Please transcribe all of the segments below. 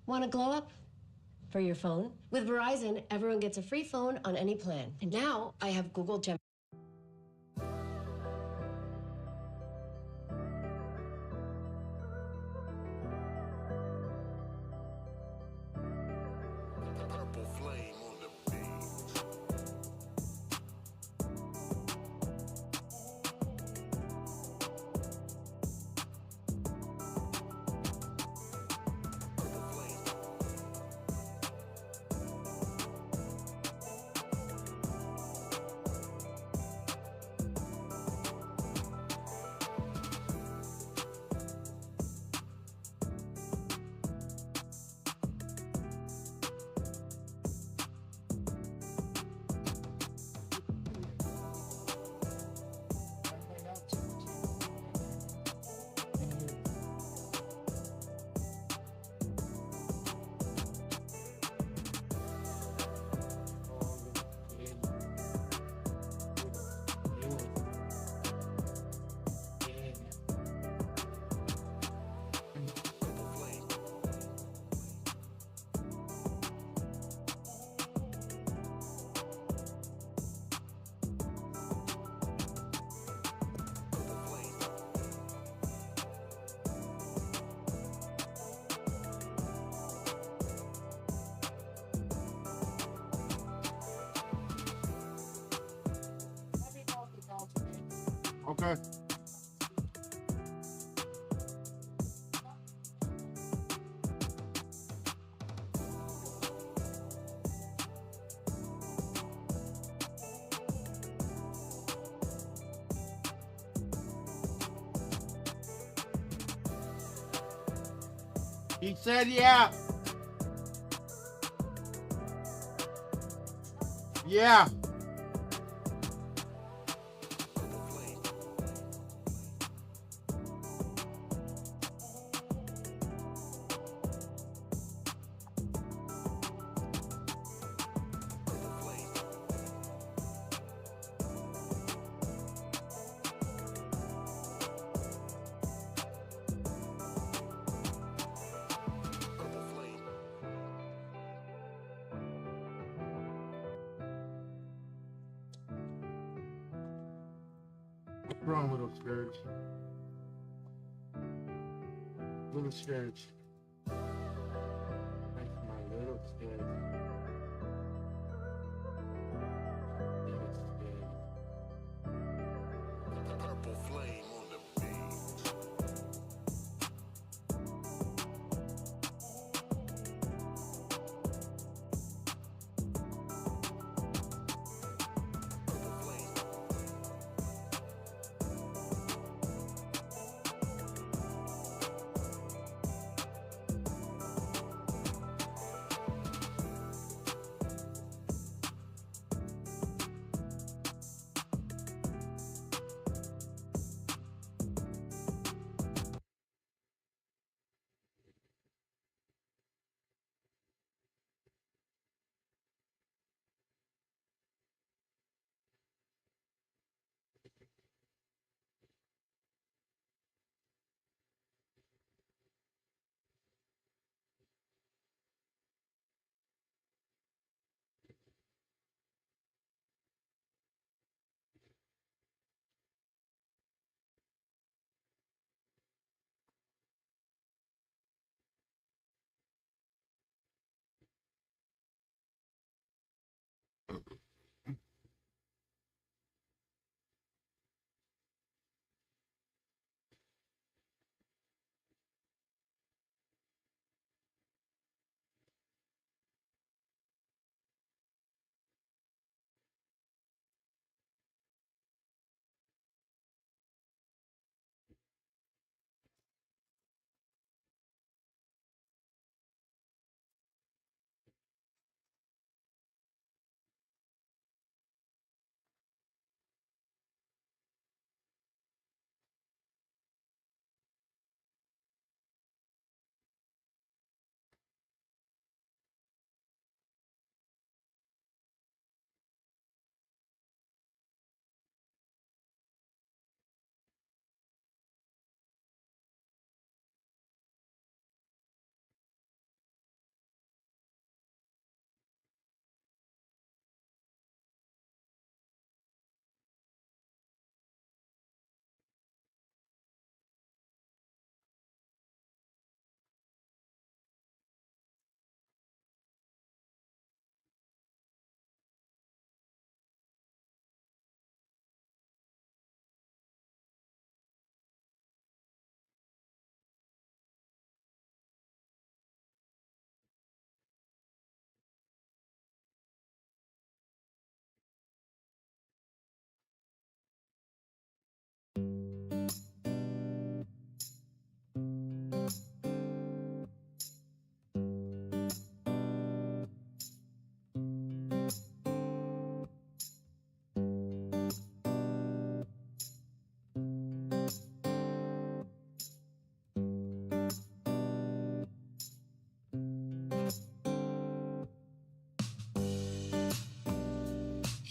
Want to glow up? For your phone? With Verizon, everyone gets a free phone on any plan. And now I have Google Gemini. Purple flame on the beat. Purple flame. Okay. He said, yeah. Yeah. What's wrong, little scourge? Little scourge. That's my little scourge. Little scourge. Purple flame on the beat. Purple flame.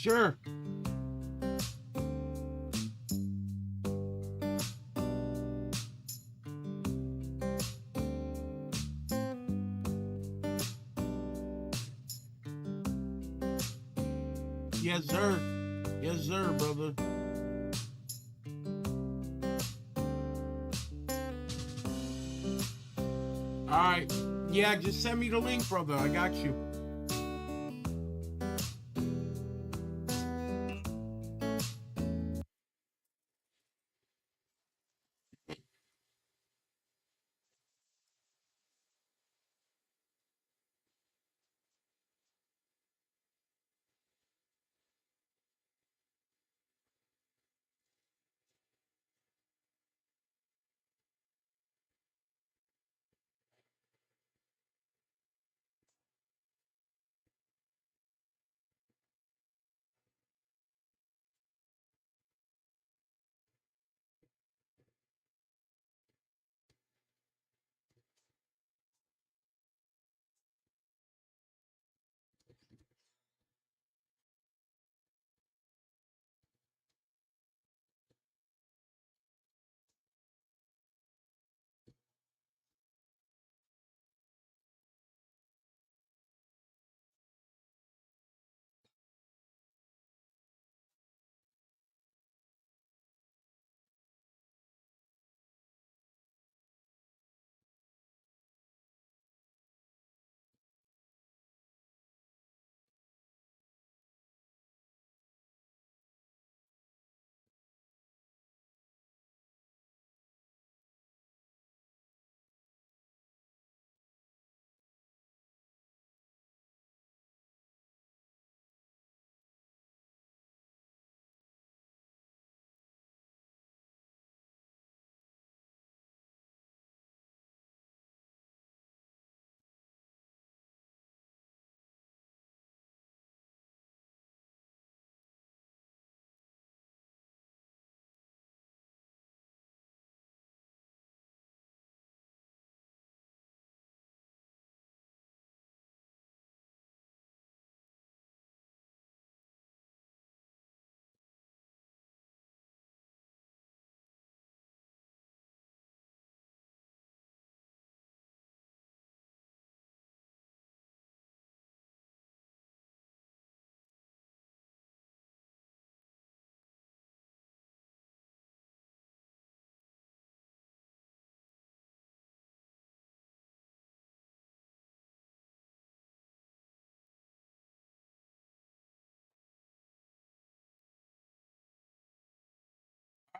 Sure. Yes, sir. Yes, sir, brother. All right. Yeah, just send me the link, brother. I got you.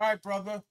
All right, brother.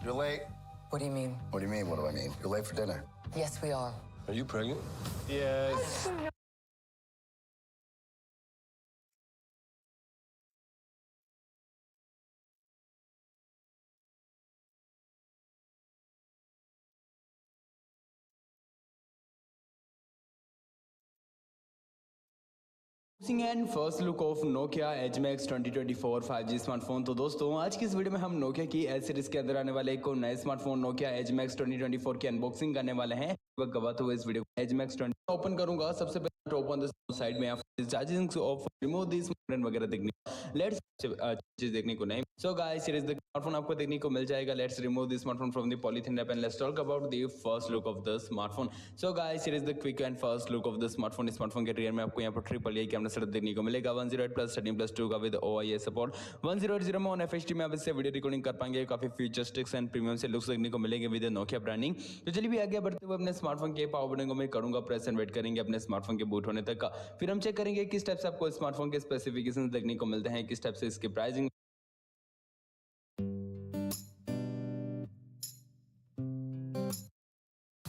You're late. What do you mean? What do you mean? What do I mean? You're late for dinner. Yes, we are. Are you pregnant? Yes. And first look of Nokia 𝓛𝓸𝓾 2024 5G smartphone. तो दोस्तों आज की इस video में हम Nokia की H series के अंदर आने वाले एक और नए स्मार्टफोन नोकिया 𝓛𝓸𝓾 2024 की अनबॉक्सिंग करने वाले हैं। वक्त गवाते हुए इस वीडियो को 𝓛𝓸𝓾 20 ओपन करूंगा। सबसे पहले टॉप ऑन द साइड में आप charging off remove this button वगैरह देखने लेट्स चीज देखने को नहीं। So guys here is the smartphone आपको देखने को मिल जाएगा। Let's remove this smartphone from the polythene wrap and let's talk about the first look of the smartphone. So guys here is the quick and first look of the smartphone. Smartphone के rear में आपको यहाँ पर triple A camera setup देखने को मिलेगा। 108+13+2 का with OIS support. 1080 में ऑन FHD में आप इससे वीडियो रिकॉर्डिंग कर पाएंगे। काफी फीचर्स एंड प्रीमियम से लुक्स देखने को मिलेंगे विद नोकिया ब्रांडिंग। तो चलिए भी आगे बढ़ते हुए अपने स्मार्टफोन के पावर बटन को मैं करूंगा प्रेस एंड वेट करेंगे अपने स्मार्टफोन के बूट होने तक का। फिर हम चेक करेंगे किस टाइप से आपको स्मार्टफोन के स्पेसिफिकेशंस देखने को मिलते हैं, किस टाइप से इसकी pricing.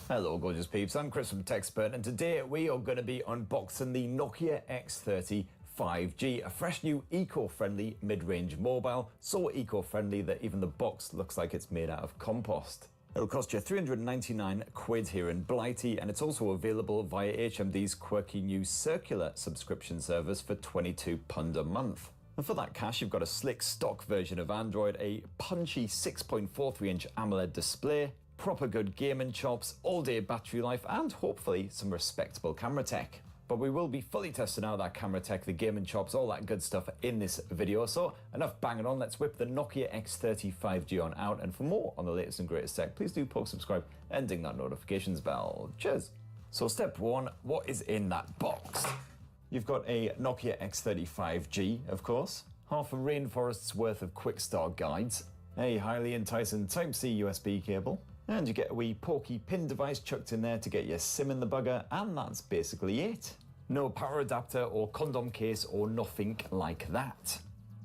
Hello gorgeous peeps, I'm Chris from TechSpert and today we are going to be unboxing the Nokia X30 5G, a fresh new eco-friendly mid-range mobile, so eco-friendly that even the box looks like it's made out of compost. It'll cost you 399 quid here in Blighty, and it's also available via HMD's quirky new circular subscription service for £22 a month. And for that cash, you've got a slick stock version of Android, a punchy 6.43-inch AMOLED display, proper good gaming chops, all-day battery life, and hopefully some respectable camera tech. But we will be fully testing out that camera tech, the gaming chops, all that good stuff in this video. So enough banging on, let's whip the Nokia X30 5G on out. And for more on the latest and greatest tech, please do post, subscribe, and ding that notifications bell. Cheers. So step one, what is in that box? You've got a Nokia X30 5G, of course, half a rainforest's worth of quick start guides, a highly enticing Type-C USB cable, and you get a wee porky pin device chucked in there to get your SIM in the bugger, and that's basically it. No power adapter or condom case or nothing like that.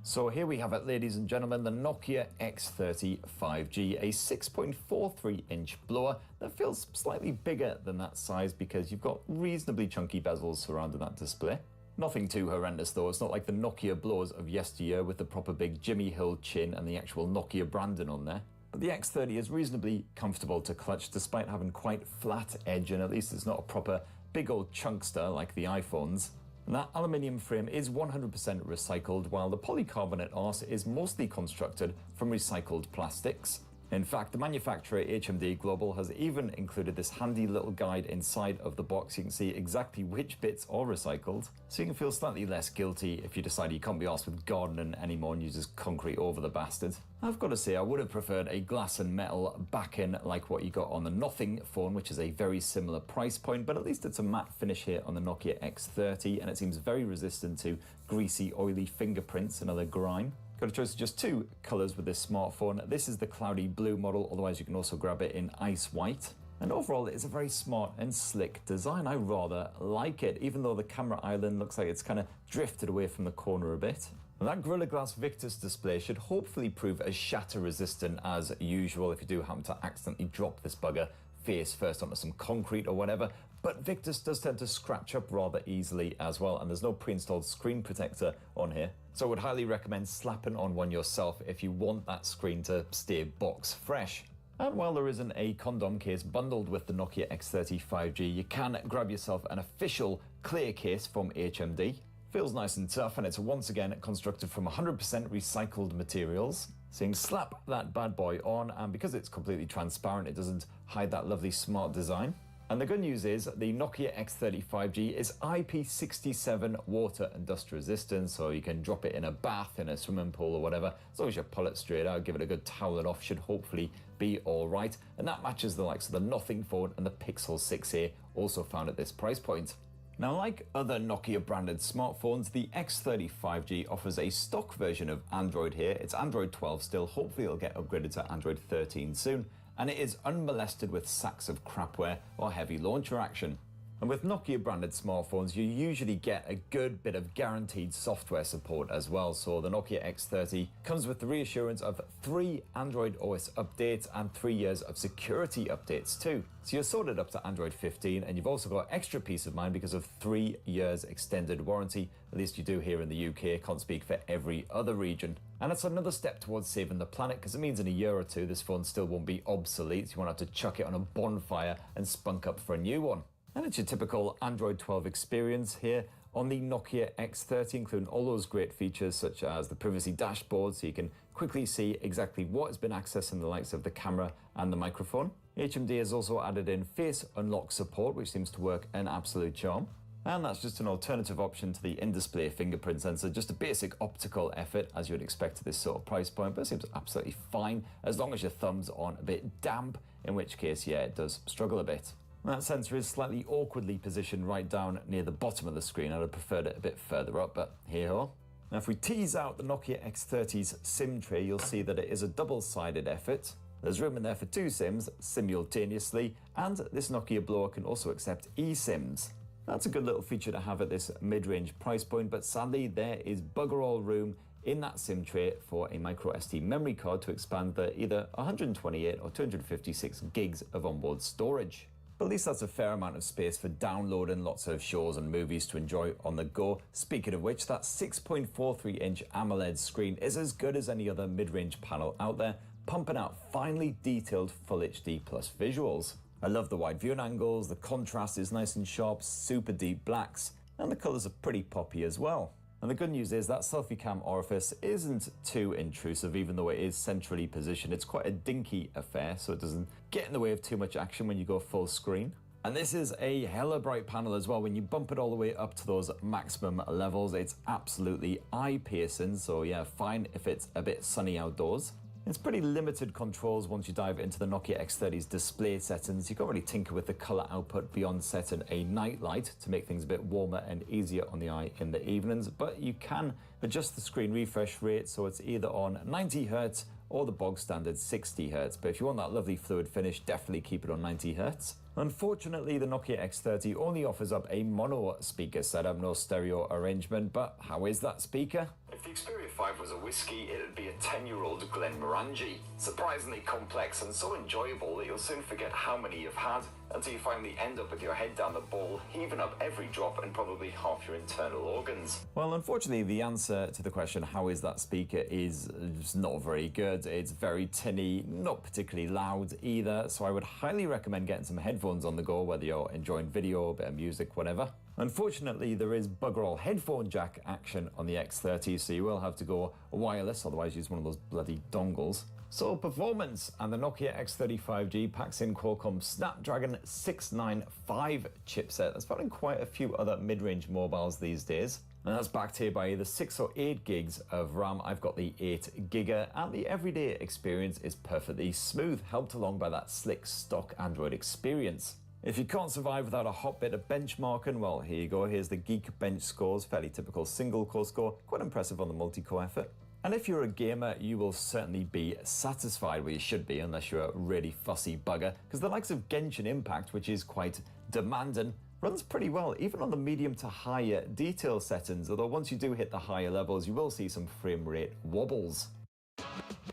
So here we have it, ladies and gentlemen, the Nokia X30 5G, a 6.43-inch blower that feels slightly bigger than that size because you've got reasonably chunky bezels surrounding that display. Nothing too horrendous though, it's not like the Nokia blowers of yesteryear with the proper big Jimmy Hill chin and the actual Nokia branding on there. But the X30 is reasonably comfortable to clutch despite having quite flat edge, and at least it's not a proper big old chunkster like the iPhones. And that aluminium frame is 100% recycled, while the polycarbonate arse is mostly constructed from recycled plastics. In fact, the manufacturer HMD Global has even included this handy little guide inside of the box. You can see exactly which bits are recycled, so you can feel slightly less guilty if you decide you can't be arsed with gardening anymore and you just concrete over the bastard. I've got to say, I would have preferred a glass and metal backing like what you got on the Nothing phone, which is a very similar price point, but at least it's a matte finish here on the Nokia X30, and it seems very resistant to greasy, oily fingerprints and other grime. Got a choice of just two colours with this smartphone. This is the cloudy blue model, otherwise you can also grab it in ice white. And overall, it's a very smart and slick design. I rather like it, even though the camera island looks like it's kind of drifted away from the corner a bit. And that Gorilla Glass Victus display should hopefully prove as shatter resistant as usual if you do happen to accidentally drop this bugger face first onto some concrete or whatever. But Victus does tend to scratch up rather easily as well, and there's no pre-installed screen protector on here. So I would highly recommend slapping on one yourself if you want that screen to stay box fresh. And while there isn't a condom case bundled with the Nokia X30 5G, you can grab yourself an official clear case from HMD. Feels nice and tough, and it's once again constructed from 100% recycled materials. So you can slap that bad boy on, and because it's completely transparent, it doesn't hide that lovely smart design. And the good news is the Nokia X30 5G is IP67 water and dust resistant, so you can drop it in a bath, in a swimming pool or whatever. As long as you pull it straight out, give it a good toweling off, should hopefully be all right. And that matches the likes of the Nothing phone and the Pixel 6a, also found at this price point. Now, like other Nokia branded smartphones, the X30 5G offers a stock version of Android here. It's Android 12 still, hopefully it'll get upgraded to Android 13 soon. And it is unmolested with sacks of crapware or heavy launcher action. And with Nokia branded smartphones, you usually get a good bit of guaranteed software support as well. So the Nokia X30 comes with the reassurance of 3 Android OS updates and 3 years of security updates too. So you're sorted up to Android 15, and you've also got extra peace of mind because of 3 years extended warranty. At least you do here in the UK, can't speak for every other region. And it's another step towards saving the planet, because it means in a year or two this phone still won't be obsolete. You won't have to chuck it on a bonfire and spunk up for a new one. And it's your typical Android 12 experience here on the Nokia X30, including all those great features such as the privacy dashboard, so you can quickly see exactly what has been accessing the likes of the camera and the microphone. HMD has also added in face unlock support, which seems to work an absolute charm. And that's just an alternative option to the in-display fingerprint sensor, just a basic optical effort as you would expect at this sort of price point, but it seems absolutely fine as long as your thumbs aren't a bit damp, in which case, yeah, it does struggle a bit. That sensor is slightly awkwardly positioned right down near the bottom of the screen. I'd have preferred it a bit further up, but hey-ho. Now, if we tease out the Nokia X30's SIM tray, you'll see that it is a double-sided effort. There's room in there for 2 SIMs simultaneously, and this Nokia blower can also accept eSIMs. That's a good little feature to have at this mid-range price point, but sadly there is bugger all room in that SIM tray for a micro SD memory card to expand the either 128 or 256 gigs of onboard storage. But at least that's a fair amount of space for downloading lots of shows and movies to enjoy on the go. Speaking of which, that 6.43-inch AMOLED screen is as good as any other mid-range panel out there, pumping out finely detailed Full HD plus visuals. I love the wide viewing angles, the contrast is nice and sharp, super deep blacks, and the colours are pretty poppy as well. And the good news is that selfie cam orifice isn't too intrusive, even though it is centrally positioned. It's quite a dinky affair, so it doesn't get in the way of too much action when you go full screen. And this is a hella bright panel as well. When you bump it all the way up to those maximum levels, it's absolutely eye-piercing, so yeah, fine if it's a bit sunny outdoors. It's pretty limited controls once you dive into the Nokia X30's display settings. You can't really tinker with the colour output beyond setting a night light to make things a bit warmer and easier on the eye in the evenings, but you can adjust the screen refresh rate so it's either on 90 Hz or the bog standard 60 Hz. But if you want that lovely fluid finish, definitely keep it on 90 Hz. Unfortunately, the Nokia X30 only offers up a mono speaker setup, no stereo arrangement, but how is that speaker? If the Xperia 5 was a whiskey, it'd be a 10-year-old 𝓛𝓸𝓾𝓷𝓭. Surprisingly complex and so enjoyable that you'll soon forget how many you've had until you finally end up with your head down the bowl, heaving up every drop and probably half your internal organs. Well, unfortunately, the answer to the question, how is that speaker, is just not very good. It's very tinny, not particularly loud either, so I would highly recommend getting some headphones on the go, whether you're enjoying video, a bit of music, whatever. Unfortunately, there is bugger all headphone jack action on the X30, so you will have to go wireless, otherwise use one of those bloody dongles. So performance, and the Nokia X30 5G packs in Qualcomm Snapdragon 695 chipset. That's found in quite a few other mid-range mobiles these days. And that's backed here by either 6 or 8 gigs of RAM. I've got the 8 giga, and the everyday experience is perfectly smooth, helped along by that slick stock Android experience. If you can't survive without a hot bit of benchmarking, well, here you go. Here's the Geekbench scores, fairly typical single-core score, quite impressive on the multi-core effort. And if you're a gamer, you will certainly be satisfied, well, you should be, unless you're a really fussy bugger, because the likes of Genshin Impact, which is quite demanding, runs pretty well, even on the medium to higher detail settings, although once you do hit the higher levels, you will see some frame rate wobbles.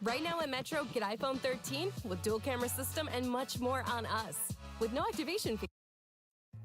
Right now at Metro, get iPhone 13 with dual camera system and much more on us, with no activation fee.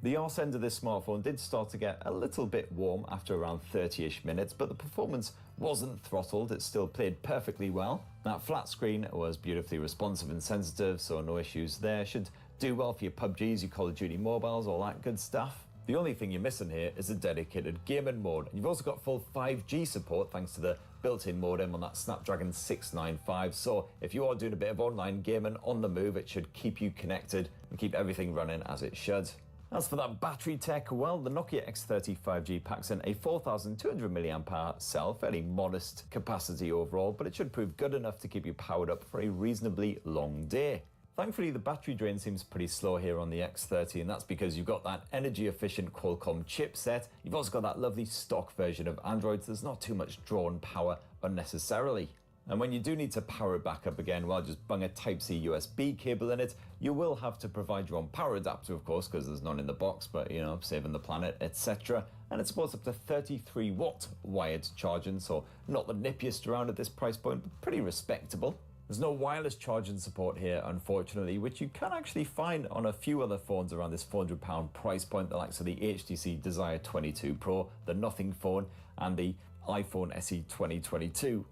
The arse end of this smartphone did start to get a little bit warm after around 30-ish minutes, but the performance wasn't throttled, it still played perfectly well. That flat screen was beautifully responsive and sensitive, so no issues there. Should do well for your PUBGs, your Call of Duty mobiles, all that good stuff. The only thing you're missing here is a dedicated gaming mode. And you've also got full 5G support thanks to the built-in modem on that Snapdragon 695. So if you are doing a bit of online gaming on the move, it should keep you connected and keep everything running as it should. As for that battery tech, well, the Nokia X30 5G packs in a 4,200 mAh cell, fairly modest capacity overall, but it should prove good enough to keep you powered up for a reasonably long day. Thankfully, the battery drain seems pretty slow here on the X30, and that's because you've got that energy-efficient Qualcomm chipset. You've also got that lovely stock version of Android, so there's not too much drawn power unnecessarily. And when you do need to power it back up again, well, just bung a Type-C USB cable in it. You will have to provide your own power adapter, of course, because there's none in the box, but, you know, saving the planet, etc. And it supports up to 33 watt wired charging, so not the nippiest around at this price point, but pretty respectable. There's no wireless charging support here, unfortunately, which you can actually find on a few other phones around this £400 price point, the likes of the HTC Desire 22 Pro, the Nothing phone, and the iPhone SE 2022.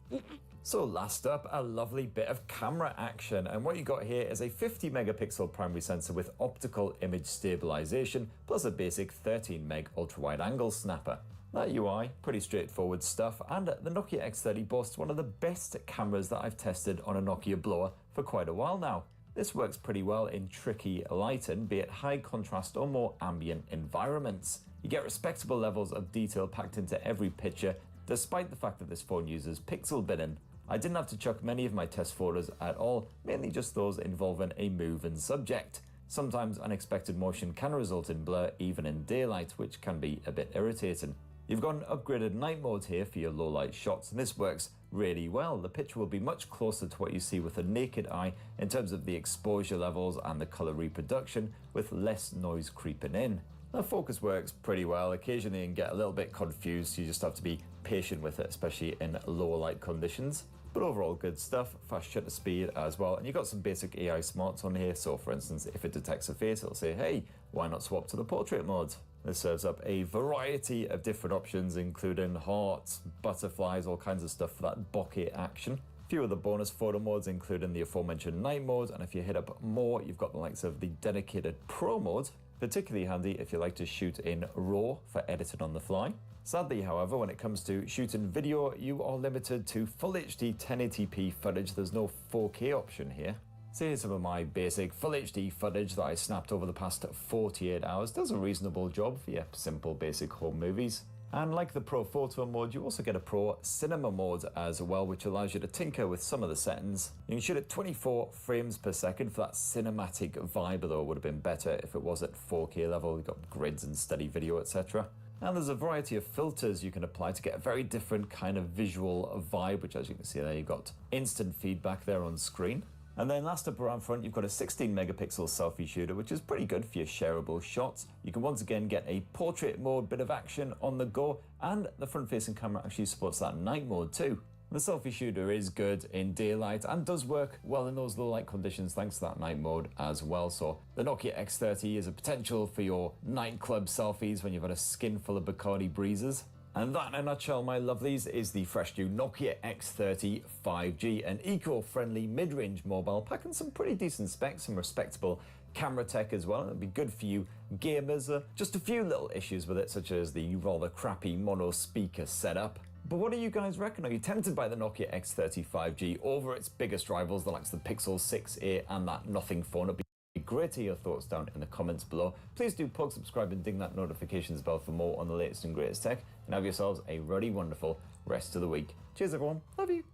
So last up, a lovely bit of camera action, and what you got here is a 50 megapixel primary sensor with optical image stabilization, plus a basic 13 meg ultra wide angle snapper. That UI, pretty straightforward stuff, and the Nokia X30 boasts one of the best cameras that I've tested on a Nokia blower for quite a while now. This works pretty well in tricky lighting, be it high contrast or more ambient environments. You get respectable levels of detail packed into every picture, despite the fact that this phone uses pixel binning. I didn't have to chuck many of my test photos at all, mainly just those involving a moving subject. Sometimes unexpected motion can result in blur even in daylight, which can be a bit irritating. You've got an upgraded night mode here for your low light shots, and this works really well. The picture will be much closer to what you see with the naked eye in terms of the exposure levels and the color reproduction, with less noise creeping in. The focus works pretty well. Occasionally you can get a little bit confused, so you just have to be patient with it, especially in lower light conditions. But overall good stuff, fast shutter speed as well, and you've got some basic AI smarts on here. So for instance, if it detects a face, it'll say, hey, why not swap to the portrait mode? This serves up a variety of different options, including hearts, butterflies, all kinds of stuff for that bokeh action. A few of the bonus photo modes, including the aforementioned night mode, and if you hit up more, you've got the likes of the dedicated Pro mode, particularly handy if you like to shoot in RAW for editing on the fly. Sadly, however, when it comes to shooting video, you are limited to Full HD 1080p footage. There's no 4K option here. So here's some of my basic Full HD footage that I snapped over the past 48 hours. Does a reasonable job for your simple basic home movies. And like the Pro Photo mode, you also get a Pro Cinema mode as well, which allows you to tinker with some of the settings. You can shoot at 24 frames per second for that cinematic vibe, although it would have been better if it was at 4K level. You've got grids and steady video, etc. And there's a variety of filters you can apply to get a very different kind of visual vibe, which as you can see there, you've got instant feedback there on screen. And then last up around front, you've got a 16 megapixel selfie shooter, which is pretty good for your shareable shots. You can once again get a portrait mode, bit of action on the go, and the front facing camera actually supports that night mode too. The selfie shooter is good in daylight and does work well in those low light conditions thanks to that night mode as well. So the Nokia X30 is a potential for your nightclub selfies when you've got a skin full of Bacardi breezes. And that in a nutshell, my lovelies, is the fresh new Nokia X30 5G, an eco-friendly mid-range mobile packing some pretty decent specs, some respectable camera tech as well. It'll be good for you gamers. Just a few little issues with it, such as the rather crappy mono speaker setup. But what do you guys reckon? Are you tempted by the Nokia X30 5G over its biggest rivals, the likes of the Pixel 6a and that Nothing phone? It'd be great to hear your thoughts down in the comments below. Please do plug, subscribe and ding that notifications bell for more on the latest and greatest tech. And have yourselves a really wonderful rest of the week. Cheers everyone. Love you.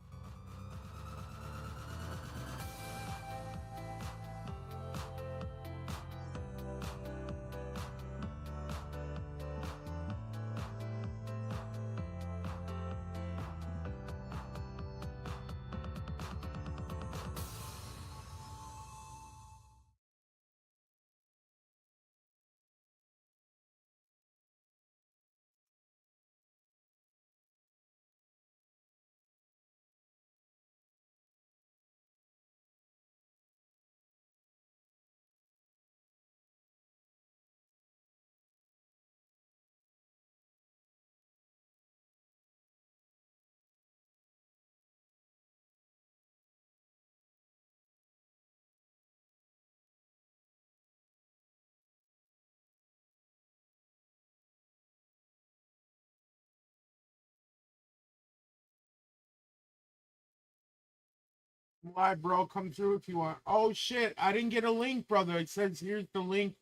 Why, bro? Come through if you want. Oh, shit. I didn't get a link, brother. It says here's the link.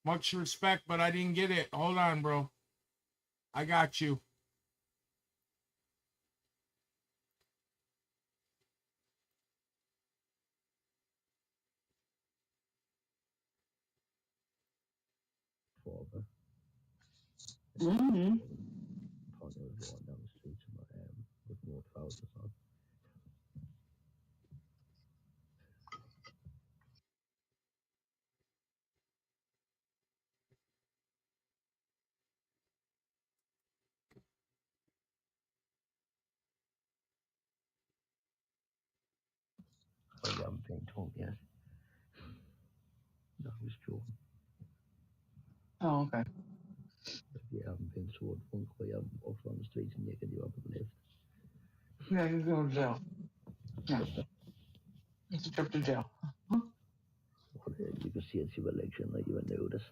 Much respect, but I didn't get it. Hold on, bro. I got you. Partner was walking down the street with more trousers on. haven't been told yet. No, I was joking. Oh, okay. If you haven't been told, one guy off on the streets and you can do up and lift. Yeah, you go to jail. Yeah. It's a trip to jail. Well, you can see it's your election like you were noticed.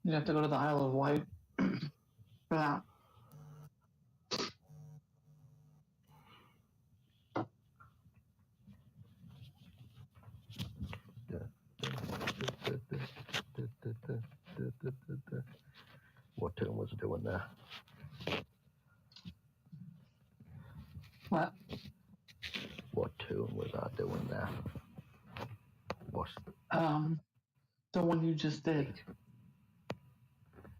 You have to go to the Isle of Wight for that. What tune was it doing there? What? What tune was I doing there? What? The one you just did.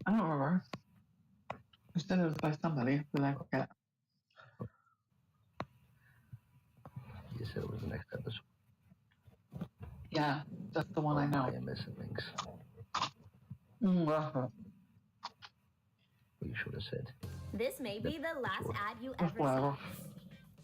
I don't remember. You said it was by somebody, but I forget. You said it was the next episode. Yeah, that's the one I know. I am missing links. Well, You should have said. This may be the last ad you ever whatever. see.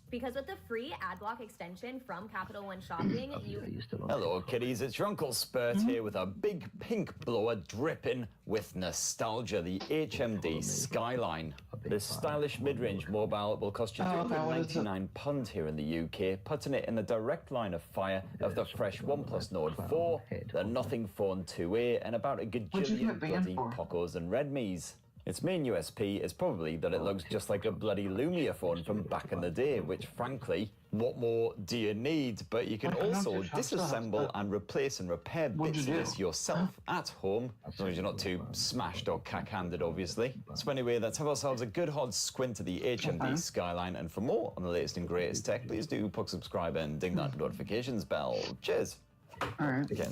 Because with the free ad block extension from Capital One Shopping, you... Hello, kiddies. It's your Uncle Spurt here with a big pink blower dripping with nostalgia, the 𝓛𝓸𝓾𝓷𝓭. This stylish mid-range mobile will cost you £399 here in the UK, putting it in the direct line of fire of the fresh OnePlus Nord 4, the Nothing Phone 2A, and about a gajillion bloody Pocos and Redmis. Its main USP is probably that it looks just like a bloody Lumia phone from back in the day, which frankly, what more do you need? But you can also disassemble and replace and repair bits of this yourself at home, as long as you're not too smashed or cack-handed, obviously. So anyway, let's have ourselves a good hard squint at the 𝓛𝓸𝓾𝓷𝓭, and for more on the latest and greatest tech, please do subscribe and ding that notifications bell. Cheers. All right. Again.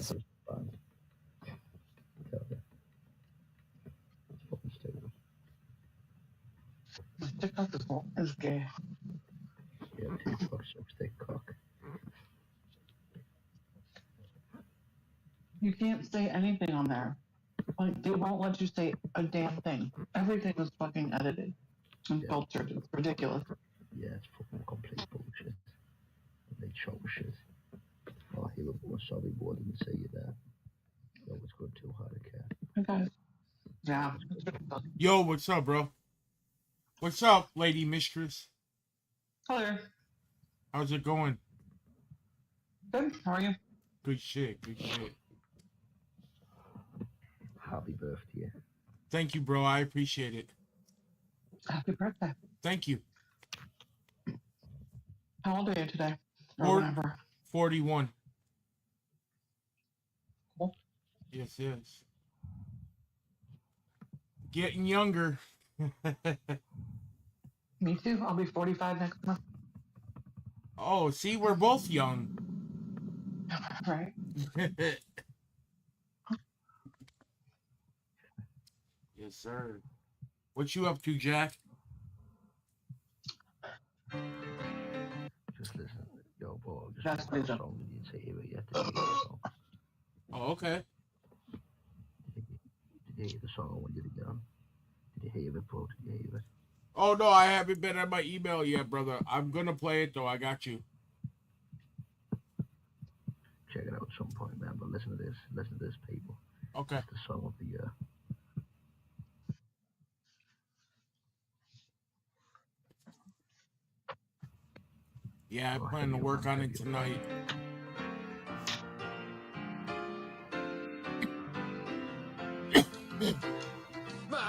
TikTok is gay. Yeah, TikTok sucks dick cock. You can't say anything on there. Like, they won't let you say a damn thing. Everything is fucking edited and filtered. It's ridiculous. Yeah, it's fucking complete bullshit. They choke shit. Oh, he was more sorry boy didn't say you that. That was good too hard a cat. Okay. Yeah. Yo, what's up, bro? What's up, lady mistress? Hello. How's it going? Good. How are you? Good shit, good shit. Happy birthday. Thank you, bro. I appreciate it. Happy birthday. Thank you. How old are you today? Or whenever? 41. Cool. Yes, yes. Getting younger. Me too. I'll be 45 next month. Oh, see, we're both young. Right. Yes, sir. What you up to, Jack? Just listen. Yo, boy, That's just listen. Song you didn't say it yet. Oh, okay. Did you hear the song when you did it on? Did you hear it, bro? Did you hear it? Oh, no, I haven't been on my email yet, brother. I'm going to play it, though. I got you. Check it out at some point, man. But listen to this. Listen to this, people. Okay. It's the song of the year. Yeah, I plan to work on it tonight.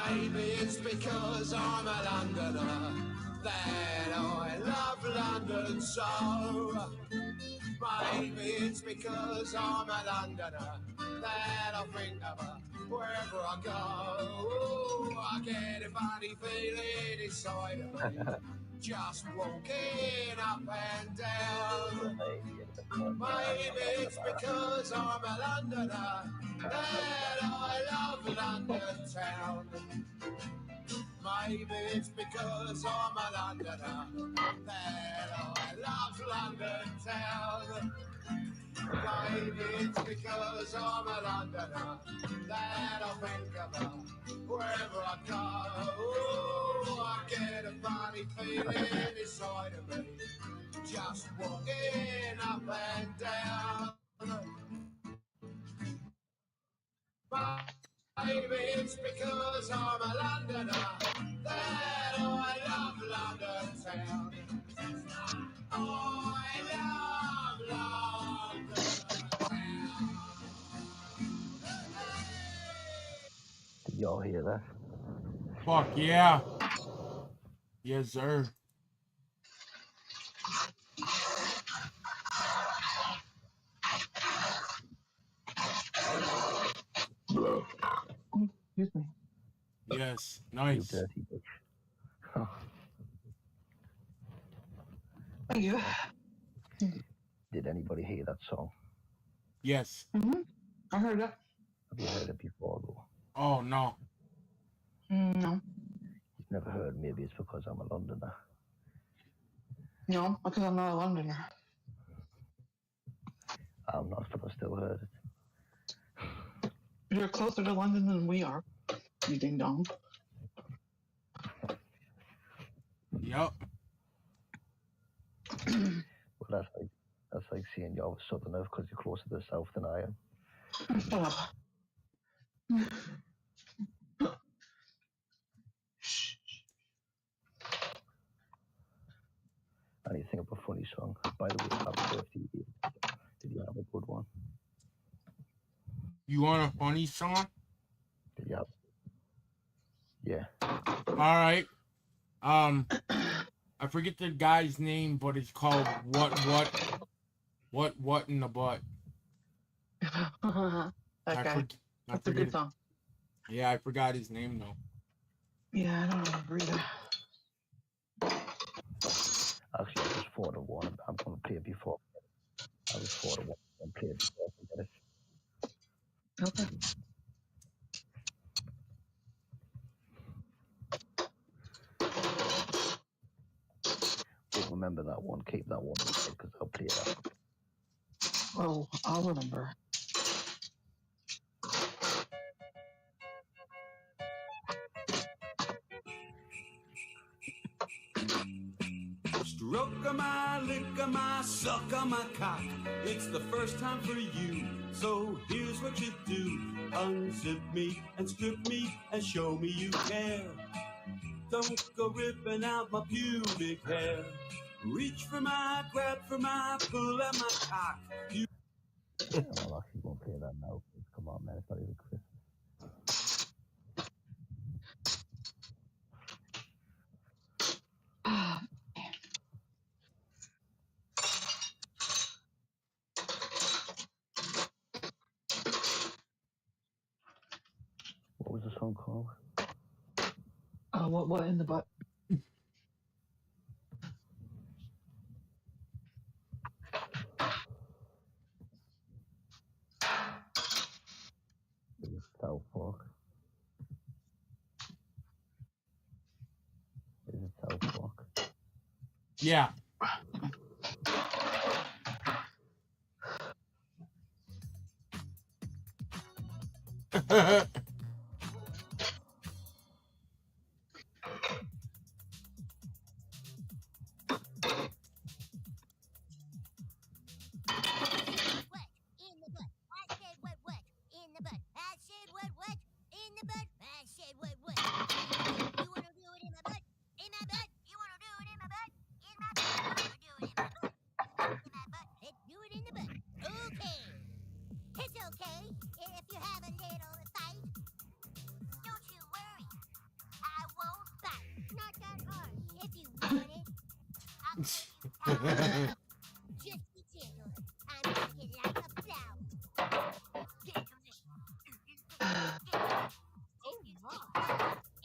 Maybe it's because I'm a Londoner that I love London so. Maybe it's because I'm a Londoner that I think of her wherever I go. I get a funny feeling inside of me, just walking up and down. Maybe it's because I'm a Londoner that I love London town. Maybe it's because I'm a Londoner that I love London town. Maybe it's because I'm a Londoner that I think of her wherever I go. I get a funny feeling inside of me. Just walking up and down. Maybe it's because I'm a Londoner that I love London town. I love London town. Did y'all hear that? Fuck yeah. Yes, sir. Excuse me. Yes, You nice. dirty bitch. Thank you. Did anybody hear that song? Yes. I heard that. Have you heard it before, though? Oh, no. No. You've never heard. Maybe it's because I'm a Londoner. No, because I'm not a Londoner. I'm not, but I still heard it. You're closer to London than we are, you ding dong. Yep. Well, that's like saying you're a Southerner because you're closer to the South than I am. Shut up. Anything of a funny song. By the way, happy birthday. Did you have a good one? You want a funny song? Did you have? Yeah. All right. I forget the guy's name, but it's called What in the Butt. That guy. That's a good song. Yeah, I forgot his name though. Yeah, I don't remember either. Actually, I was 4-1. I'm going to play it before. I was 4-1 and play it before I forget it. Okay. But remember that one. Keep that one because I'll play that. Oh, I'll remember. 𝓢𝓸𝓾𝓷𝓭, suck on my cock. It's the first time for you, so here's what you do. Unzip me and strip me and show me you care. Don't go ripping out my pubic hair. Reach for my, grab for my, pull at my cock. You I'm actually going to play that now. Come on, man. It's not even Christmas. What was the song called? What in the butt? It was South Park. Is it South Park? Yeah.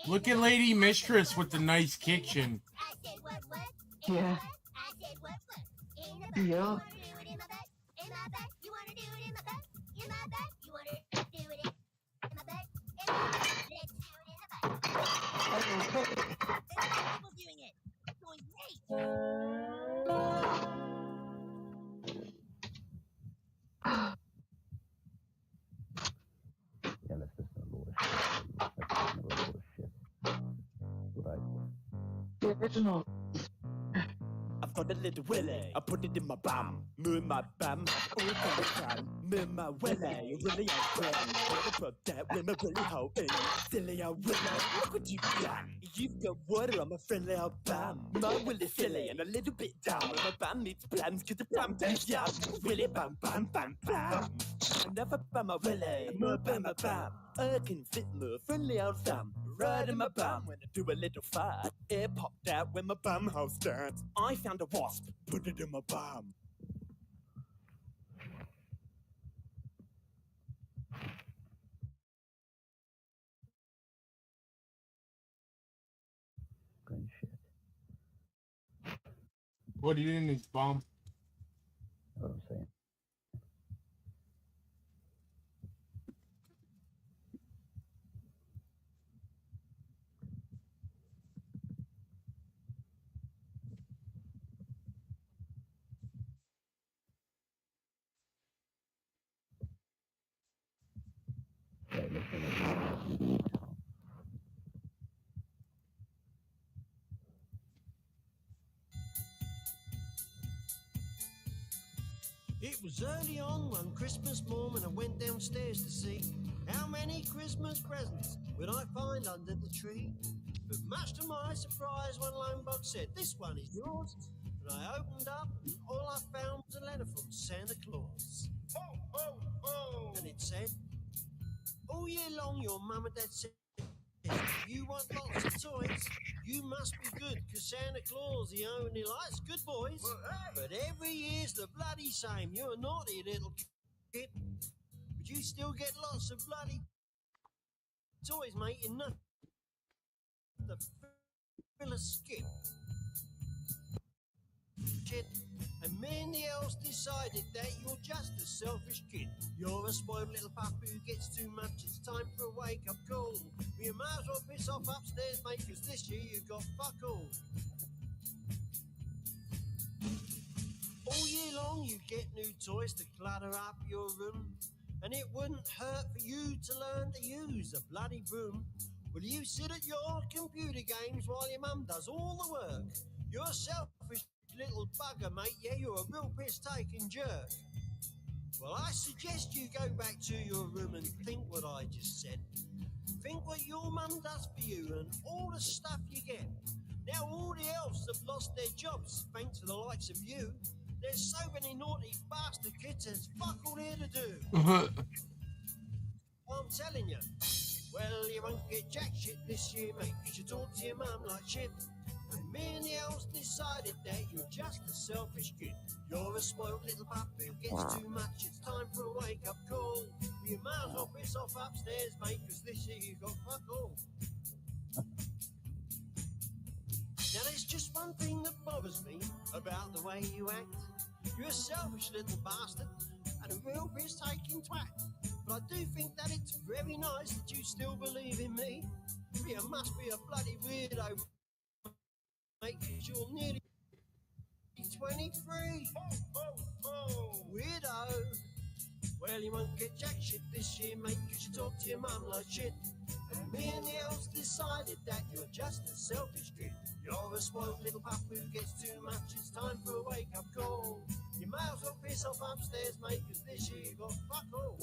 Look at Lady Mistress with the nice kitchen. Yeah. Yeah. Yeah, let's listen to a load of shit. Let's listen to a load of shit. What I original. I've got a little willy, I put it in my bum. Me and my bum have all got a plan. Me and my willy, you really are friend. Gonna put that with my willy hole in. Silly old willy, look what you've done. You've got water on my friendly old bum. My willy's silly and a little bit dumb. And my bum needs plums cause the plum tastes yum. Willy bum bum bum bum. Another bum my willy, more bum my bum. I can fit my friendly old thumb right in my bum when I do a little fart. It popped out when my bum hole starts. I found a wasp, put it in my bum. Good shit. Put it in his bum. What I'm saying. It was early on one Christmas morning I went downstairs to see how many Christmas presents would I find under the tree. But much to my surprise, one lone bug said, "This one is yours." And I opened up and all I found was a letter from Santa Claus. Ho, ho, ho! And it said, "All year long your mum and dad said, if you want lots of toys, you must be good, cause Santa Claus, he only likes good boys. But every year's the bloody same. You're a naughty little kid, but you still get lots of bloody toys, mate, enough to fill a skip." And me and the elves decided that you're just a selfish kid. You're a spoiled little pup who gets too much. It's time for a wake-up call. You might as well piss off upstairs, mate, cause this year you got fuck all. All year long you get new toys to clutter up your room, and it wouldn't hurt for you to learn to use a bloody broom. Well, you sit at your computer games while your mum does all the work. You're a selfish little bugger, mate, yeah, you're a real piss-taking jerk. Well, I suggest you go back to your room and think what I just said. Think what your mum does for you and all the stuff you get. Now all the elves have lost their jobs thanks to the likes of you. There's so many naughty bastard kids, there's fuck all here to do. I'm telling you. Well, you won't get jack shit this year, mate. You should talk to your mum like shit. And me and the elves decided that you're just a selfish kid. You're a spoiled little pup who gets too much. It's time for a wake-up call. You might as well piss off upstairs, mate, because this year you got fuck all. Now there's just one thing that bothers me about the way you act. You're a selfish little bastard and a real piss-taking twat. But I do think that it's very nice that you still believe in me. You must be a bloody weirdo, mate, cause you're nearly 23. Weirdo. Well, you won't get jack shit this year, mate, cause you talk to your mum like shit. And me and the elves decided that you're just a selfish kid. You're a spoiled little pup who gets too much. It's time for a wake-up call. You might as well piss off upstairs, mate, cause this year you got fuck all.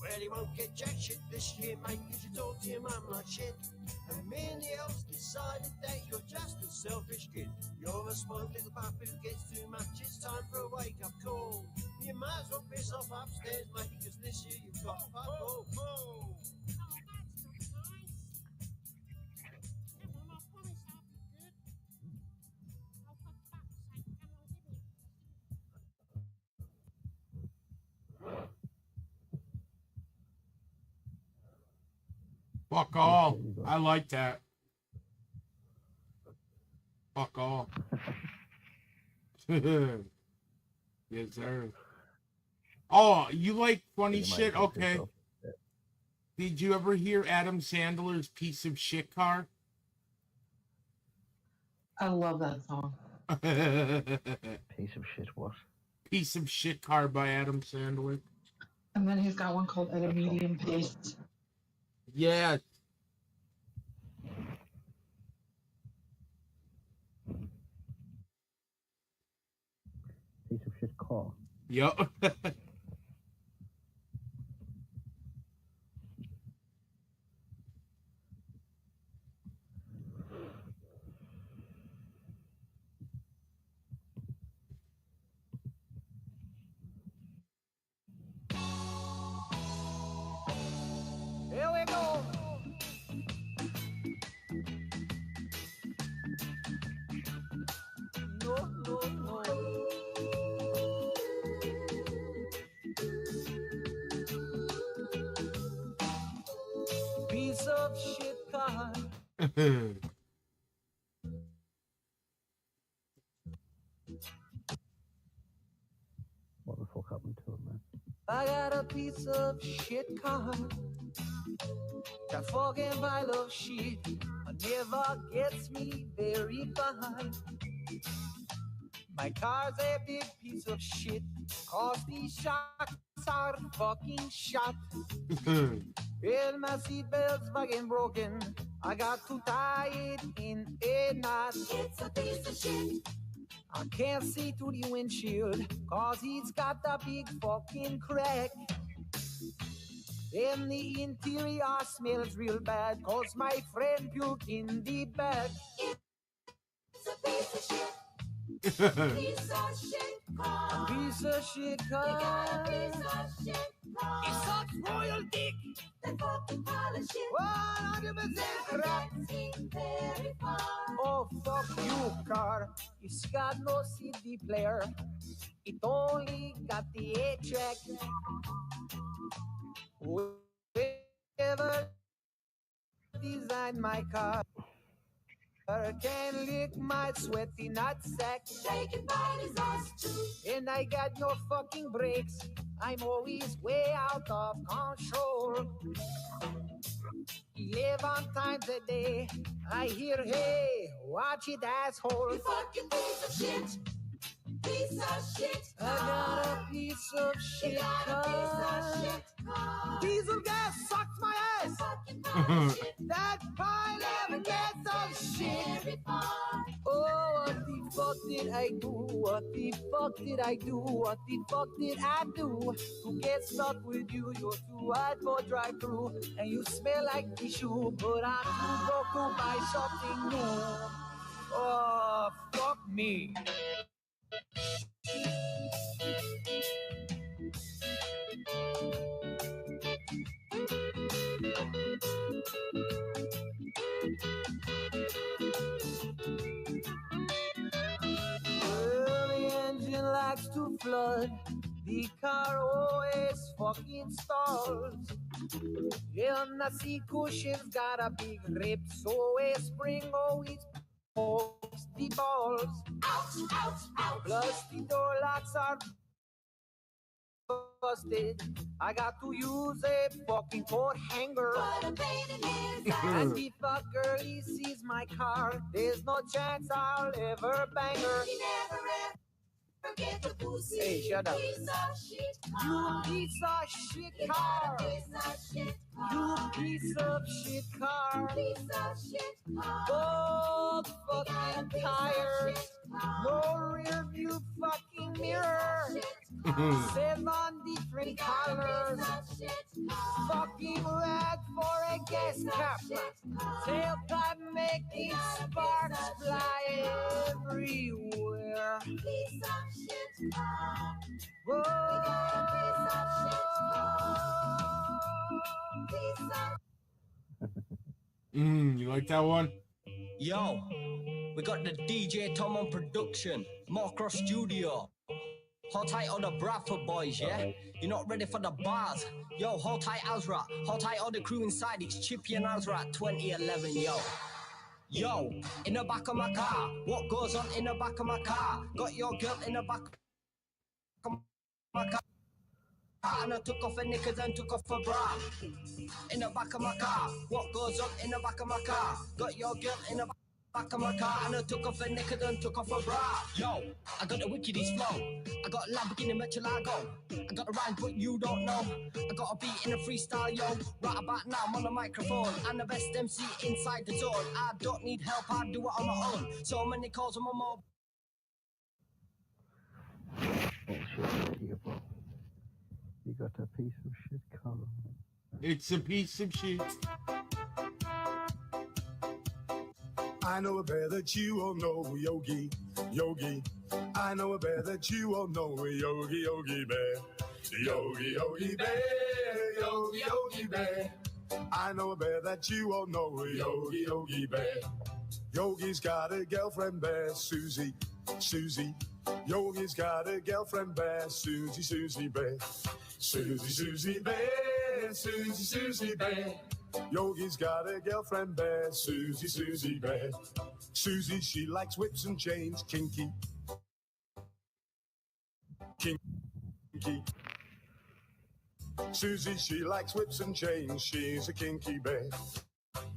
Well, you won't get jack shit this year, mate, cause you talk to your mum like shit. And me and the elves decided that you're just a selfish kid. You're a spoiled little pup who gets too much. It's time for a wake-up call. You might as well piss off upstairs, mate, because this year you've got fuck all. Fuck all. I like that. Fuck all. Yes, sir. Oh, you like funny shit? Okay. Did you ever hear Adam Sandler's Piece of Shit Car? I love that song. Piece of shit what? Piece of Shit Car by Adam Sandler. And then he's got one called At a Medium Pace. Yeah. Yup. Here we go. No, no, no. Piece of shit car. What the fuck happened to him, man? I got a piece of shit car. That fucking pile of shit never gets me very far. My car's a big piece of shit, cause these shocks are fucking shot. Well, my seatbelt's fucking broken. I got to tie it in a knot. It's a piece of shit. I can't see through the windshield, cause he's got a big fucking crack. And the interior smells real bad, cause my friend puked in the back. It's a piece of shit. Piece of shit car. Piece of shit car. You got a piece of shit car. It sucks royal dick. That fucking pile of shit. 100% crap. Very far. Oh, fuck you, car. It's got no CD player. It only got the 8-track. Whoever designed my car can lick my sweaty nutsack. Shaking bodies us too. And I got no fucking brakes. I'm always way out of control. 11 times a day I hear, hey, watch it, asshole. You fucking piece of shit. Piece of shit. I got a piece of shit. Diesel gas sucks my ass. That pile never gets of shit. Oh, what the fuck did I do? What the fuck did I do? What the fuck did I do to get stuck with you? You're too hard for drive-through, and you smell like tissue. But I'm too broke to buy something new. Oh, fuck me. Well, the engine likes to flood. The car always fucking stalls. And the seat cushion's got a big rip, so a spring always pokes the balls. Ouch, ouch, ouch. Plus the door locks are busted. I got to use a fucking coat hanger. What a pain in his ass. And if a girlie sees my car, there's no chance I'll ever bang her. He never ever get the pussy. Hey, shut up. Piece of shit car. You piece of shit car. Piece of shit car. You piece of shit car. Piece of shit car. Both fucking tires. No rear view fucking mirror. Seven different colors. Fucking rag for a gas cap. Tailpipe making sparks fly everywhere. Piece of shit car. You like that one? Yo, we got the DJ Tom on production, Macro Studio. Hold tight on the Bradford boys, yeah? You're not ready for the bars. Yo, hold tight Azra. Hold tight all the crew inside. It's Chippy and Azra 2011, yo. Yo, in the back of my car. What goes on in the back of my car? Got your girl in the back of my car. And I took off her knickers and took off her bra. In the back of my car. What goes on in the back of my car? Got your girl in the back of my car. And I took off her knickers and took off her bra. Yo, I got the wickedest flow. I got a Lamborghini Murcielago. I got a rhyme but you don't know. I got a beat in a freestyle, yo. Right about now I'm on the microphone. I'm the best MC inside the zone. I don't need help, I do it on my own. So many calls on my mobile. bullshit here, bro. You got that piece of shit color. It's a piece of shit. I know a bear that you all know, Yogi, Yogi. I know a bear that you all know, Yogi, Yogi Bear. Yogi, Yogi Bear, Yogi, Yogi Bear. I know a bear that you all know, Yogi, Yogi Bear. Yogi's got a girlfriend bear, Susie, Susie. Yogi's got a girlfriend bear, Susie, Susie Bear. Susie, Susie Bear, Susie, Susie Bear. Yogi's got a girlfriend bear, Susie, Susie Bear. Susie, she likes whips and chains, kinky. Kinky. Susie, she likes whips and chains, she's a kinky bear.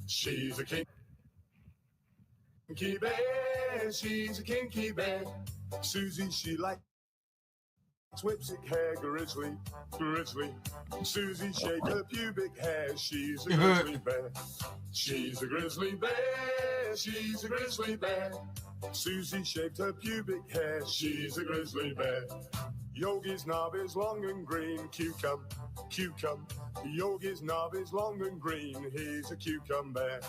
She's a kinky bear, she's a kinky bear. Susie, she likes whips and hair, grizzly, grizzly. Susie, shake her pubic hair, she's a grizzly bear. She's a grizzly bear, she's a grizzly bear. Susie shaved her pubic hair, she's a grizzly bear. Yogi's knob is long and green, cucumber, cucumber. Yogi's knob is long and green, he's a cucumber.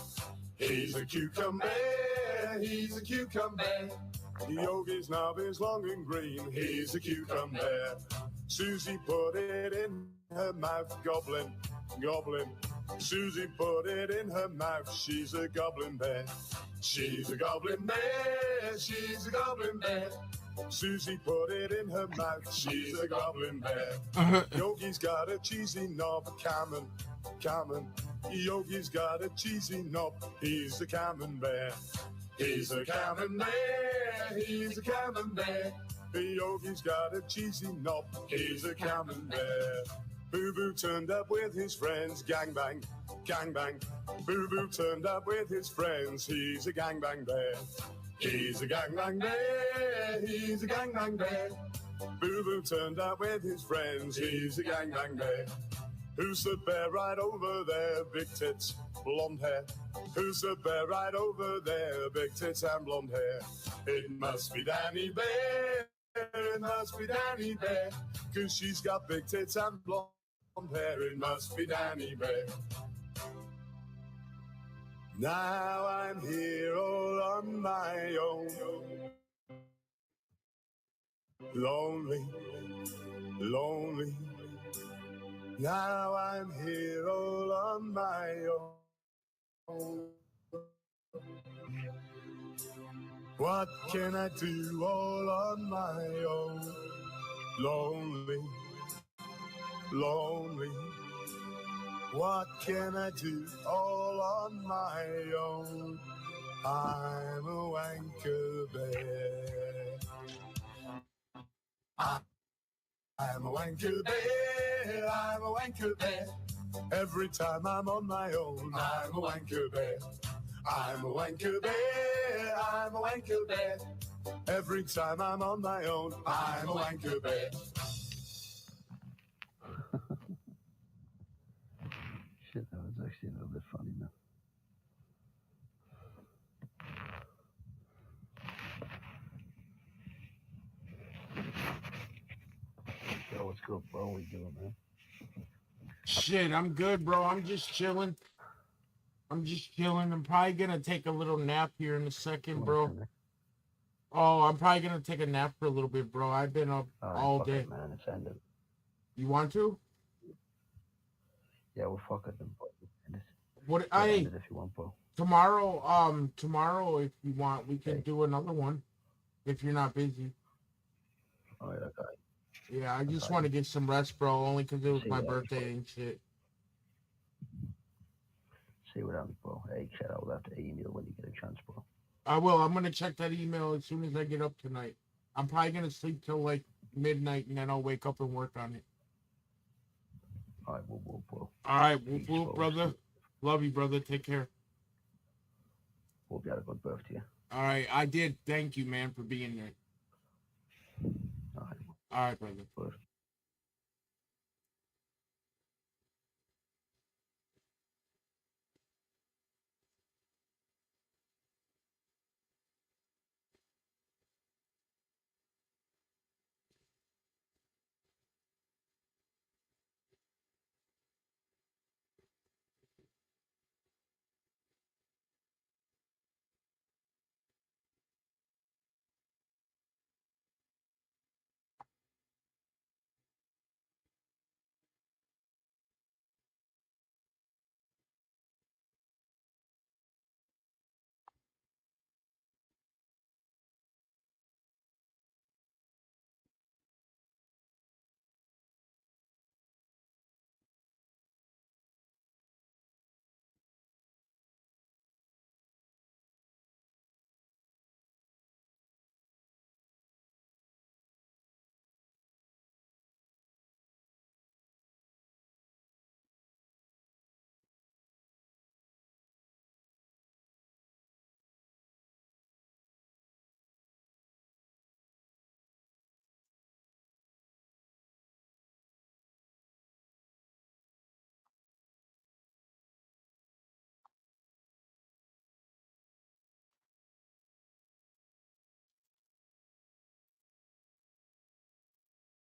He's a cucumber, he's a cucumber. Yogi's knob is long and green, he's a cucumber. Susie put it in her mouth, goblin, goblin. Susie put it in her mouth, she's a goblin bear. She's a goblin bear, she's a goblin bear. Susie put it in her mouth, she's a goblin bear. Yogi's got a cheesy knob, Cameron, Cameron. Yogi's got a cheesy knob, he's a camembert. He's a camembert, he's a camembert. Yogi's got a cheesy knob, he's a camembert. Boo Boo turned up with his friends, gangbang, gangbang. Boo Boo turned up with his friends, he's a gangbang bear. He's a gangbang bear, he's a gangbang bear. Boo Boo turned up with his friends, he's a gangbang bear. Who's the bear right over there, big tits, blonde hair? Who's the bear right over there, big tits and blonde hair? It must be Danny Bear, it must be Danny Bear, 'cause she's got big tits and blonde hair. It must be Danny Bear. Now I'm here all on my own, lonely, lonely. Now I'm here all on my own. What can I do all on my own? Lonely, lonely. What can I do all on my own? I'm a wanker bear. I'm a wanker bear, I'm a wanker bear. Every time I'm on my own, I'm a wanker bear. I'm a wanker bear, I'm a wanker bear. Every time I'm on my own, I'm a wanker bear. Shit, that was actually a little bit funny, man. Yo, what's good, bro? What you doing, man? Shit, I'm good, bro. I'm just chilling. I'm probably gonna take a little nap here in a second, bro. Oh, I'm probably gonna take a nap for a little bit, bro. I've been up all day. Man, it's ended. You want to? Yeah, we'll fuck it then, bro. What? If you want, bro. Tomorrow, if you want, we can do another one. If you're not busy. All right, okay. Yeah, I just want to get some rest, bro. Only because it was my birthday and shit. See what happens, bro. Hey, chat out after email when you get a chance, bro. I will. I'm gonna check that email as soon as I get up tonight. I'm probably gonna sleep till like midnight, and then I'll wake up and work on it. All right, whoop, bro. All right, whoop, brother. Love you, brother. Take care. Hope you had a good birthday. All right, I did. Thank you, man, for being there. All right. All right, brother. First.